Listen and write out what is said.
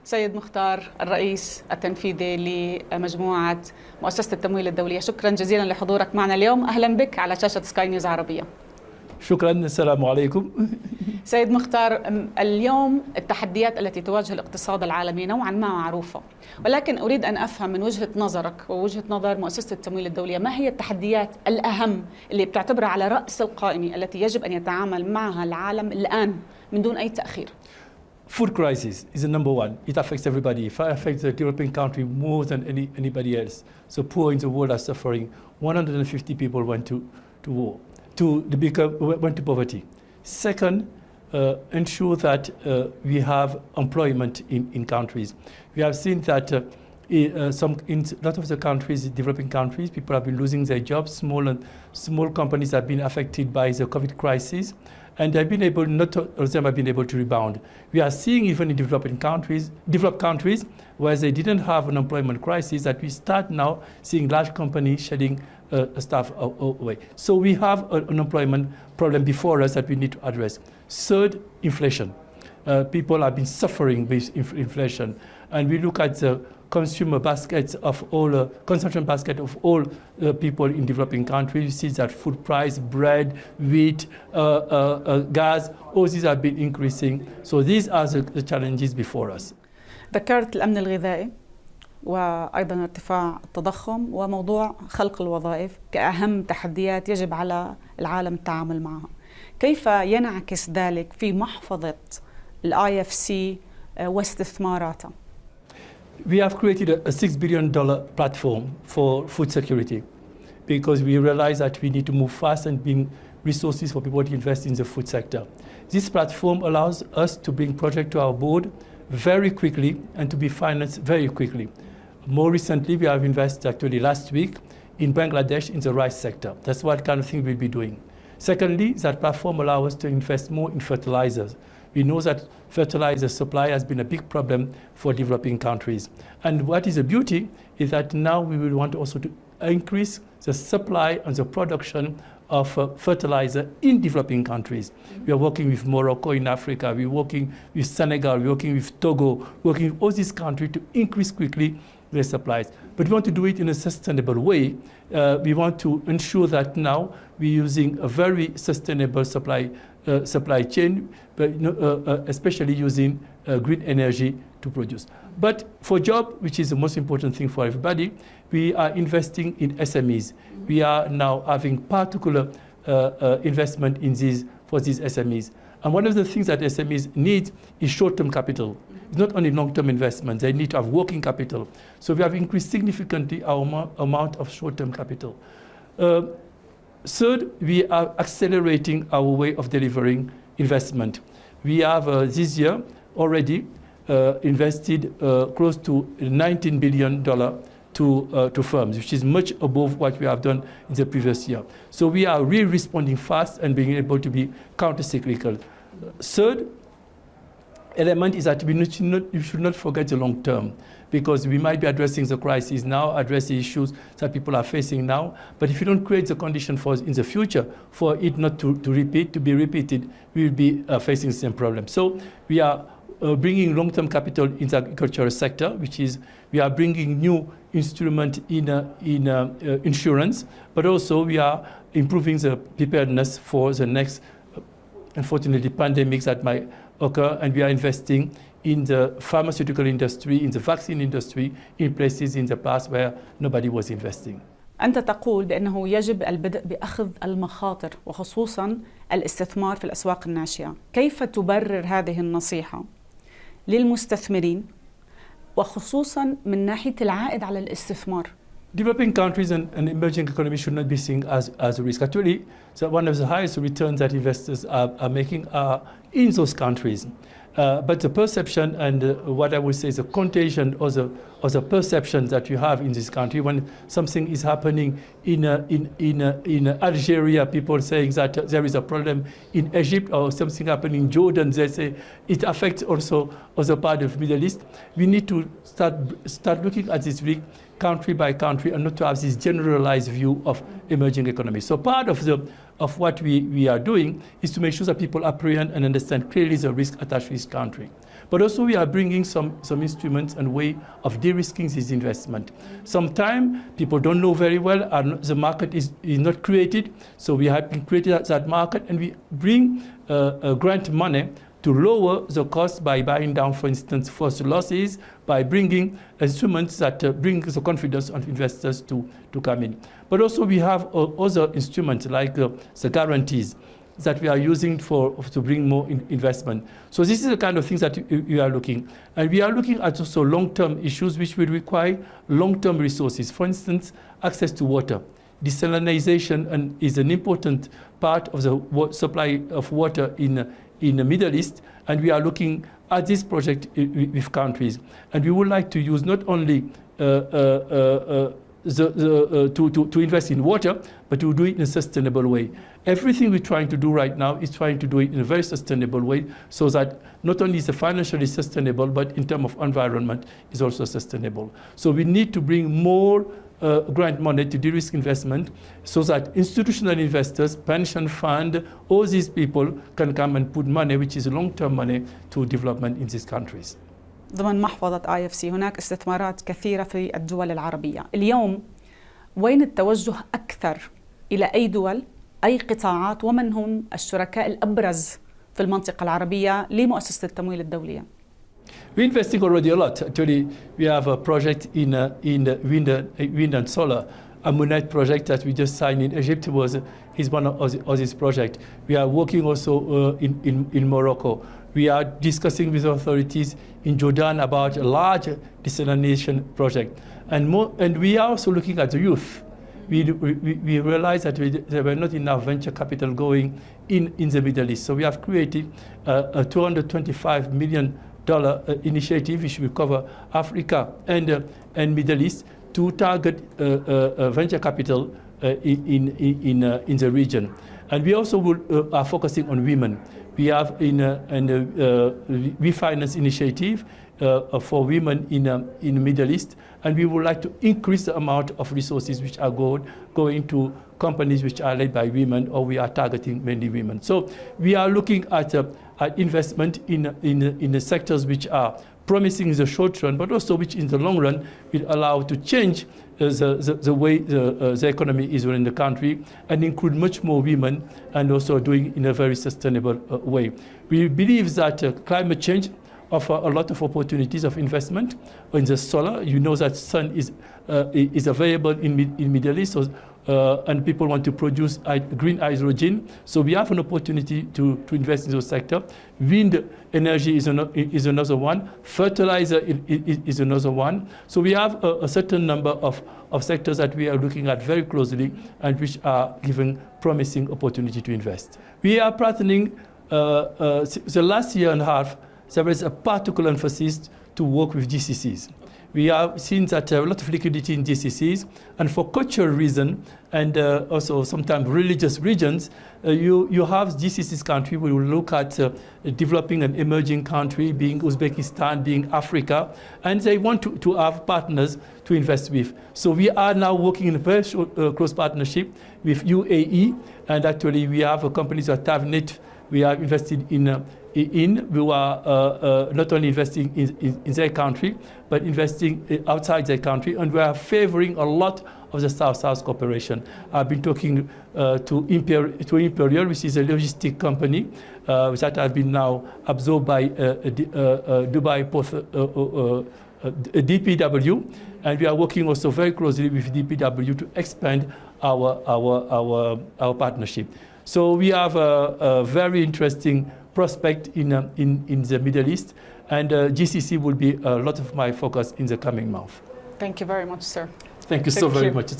سيد مختار، الرئيس التنفيذي لمجموعة مؤسسة التمويل الدولية، شكرا جزيلا لحضورك معنا اليوم. أهلا بك على شاشة سكاي نيوز عربية. شكرا، السلام عليكم. سيد مختار، اليوم التحديات التي تواجه الاقتصاد العالمي نوعا ما معروفة، ولكن أريد أن أفهم من وجهة نظرك ووجهة نظر مؤسسة التمويل الدولية، ما هي التحديات الأهم اللي بتعتبرها على رأس القائمة التي يجب أن يتعامل معها العالم الآن من دون أي تأخير؟ Food crisis is the number one. It affects everybody. It affects the developing country more than anybody else. So poor in the world are suffering. 150 people went to war, went to poverty. Second, ensure that we have employment in countries. We have seen that in a lot of the countries, developing countries, people have been losing their jobs. Small companies have been affected by the COVID crisis. And they've been able, not all of them have been able to rebound. We are seeing even in developed countries, where they didn't have an employment crisis, that we start now seeing large companies shedding staff away. So we have an employment problem before us that we need to address. Third, inflation. People have been suffering with inflation. And we look at the consumer baskets of all, consumption basket of all people in developing countries. You see that food price, bread, wheat, gas, all these have been increasing. So these are the challenges before us. ذكرت الأمن الغذائي وأيضا ارتفاع التضخم وموضوع خلق الوظائف كأهم تحديات يجب على العالم التعامل معها. كيف ينعكس ذلك في محفظة IFC واستثماراته؟ We have created a $6 billion platform for food security because we realize that we need to move fast and bring resources for people to invest in the food sector. This platform allows us to bring projects to our board very quickly and to be financed very quickly. More recently, we have invested actually last week in Bangladesh in the rice sector. That's what kind of thing we'll be doing. Secondly, that platform allows us to invest more in fertilizers. We know that fertilizer supply has been a big problem for developing countries. And what is the beauty is that now we will want also to increase the supply and the production of fertilizer in developing countries. We are working with Morocco in Africa, we're working with Senegal, we're working with Togo, working with all these countries to increase quickly their supplies. But we want to do it in a sustainable way. We want to ensure that now we're using a very sustainable supply chain, but especially using green energy to produce. But for job, which is the most important thing for everybody, we are investing in SMEs. We are now having particular investment in for these SMEs. And one of the things that SMEs need is short-term capital. It's not only long-term investment, they need to have working capital. So we have increased significantly our amount of short-term capital. Third, we are accelerating our way of delivering investment. We have this year already invested close to $19 billion to firms, which is much above what we have done in the previous year. So we are really responding fast and being able to be counter-cyclical. Third element is that you should not forget the long term, because we might be addressing the crisis now, address the issues that people are facing now, but if you don't create the condition for in the future for it not to be repeated, we will be facing the same problem. So we are bringing long-term capital in the agricultural sector, which is we are bringing new instrument in insurance, but also we are improving the preparedness for the next, unfortunately, pandemics that might occur, and we are investing in the pharmaceutical industry, in the vaccine industry, in places in the past where nobody was investing. أنت تقول بأنه يجب البدء بأخذ المخاطر وخصوصاً الاستثمار في الأسواق الناشئة. كيف تبرر هذه النصيحة للمستثمرين وخصوصاً من ناحية العائد على الاستثمار؟ Developing countries and emerging economies should not be seen as a risk. Actually, so one of the highest returns that investors are making are in those countries. But the perception and what I would say is the contagion or the perception that you have in this country when something is happening in Algeria, people saying that there is a problem in Egypt, or something happening in Jordan, they say it affects also other part of the Middle East. We need to start looking at this risk country by country and not to have this generalized view of emerging economies. So part of what we are doing is to make sure that people apprehend and understand clearly the risk attached to this country. But also we are bringing some instruments and way of de-risking this investment. Sometimes people don't know very well, and the market is not created, so we have been created that market, and we bring grant money to lower the cost by buying down, for instance, first losses, by bringing instruments that bring the confidence of investors to come in. But also we have other instruments like the guarantees that we are using to bring more investment. So this is the kind of things that we are looking. And we are looking at also long-term issues which will require long-term resources. For instance, access to water. Desalination is an important part of the supply of water in the Middle East, and we are looking at this project with countries. And we would like to use not only to invest in water, but to do it in a sustainable way. Everything we're trying to do right now is trying to do it in a very sustainable way, so that not only is it financially sustainable, but in terms of environment is also sustainable. So we need to bring more grant money to de-risk investment, so that institutional investors, pension fund, all these people can come and put money, which is long-term money, to development in these countries. ضمن محفظة IFC هناك استثمارات كثيرة في الدول العربية. اليوم وين التوجه أكثر؟ إلى أي دول؟ أي قطاعات؟ ومن هم الشركاء الأبرز في المنطقة العربية لمؤسسة التمويل الدولية؟ We're investing already a lot. Actually, we have a project in wind and solar. Ammonite project that we just signed in Egypt is one of this project. We are working also in Morocco. We are discussing with authorities in Jordan about a large desalination project. And we are also looking at the youth. We realized that there were not enough venture capital going in the Middle East. So we have created a $225 million initiative which will cover Africa and Middle East to target venture capital in the region. And we also are focusing on women. We have we finance initiative for women in the Middle East, and we would like to increase the amount of resources which are going to companies which are led by women, or we are targeting mainly women. So we are looking at investment in the sectors which are promising in the short run, but also which in the long run will allow to change the way the economy is run in the country, and include much more women, and also doing in a very sustainable way. We believe that climate change offer a lot of opportunities of investment in the solar. You know that sun is available in Middle East, so, and people want to produce green hydrogen. So we have an opportunity to invest in those sector. Wind energy is another one. Fertilizer is another one. So we have a certain number of sectors that we are looking at very closely, and which are giving promising opportunity to invest. We are partnering the last year and a half. There is a particular emphasis to work with GCCs. We have seen that there are a lot of liquidity in GCCs, and for cultural reasons, and also sometimes religious regions, you have GCCs country. We will look at developing an emerging country, being Uzbekistan, being Africa, and they want to have partners to invest with. So we are now working in a very close partnership with UAE, and actually we have a company that have net. We are invested in. We are not only investing in their country, but investing outside their country, and we are favoring a lot of the South-South cooperation. I've been talking to Imperial, which is a logistic company that has been now absorbed by Dubai Port, DPW, and we are working also very closely with DPW to expand our partnership. So we have a very interesting prospect in the Middle East, and GCC will be a lot of my focus in the coming month. Thank you very much, sir. Thank you so very much. It's a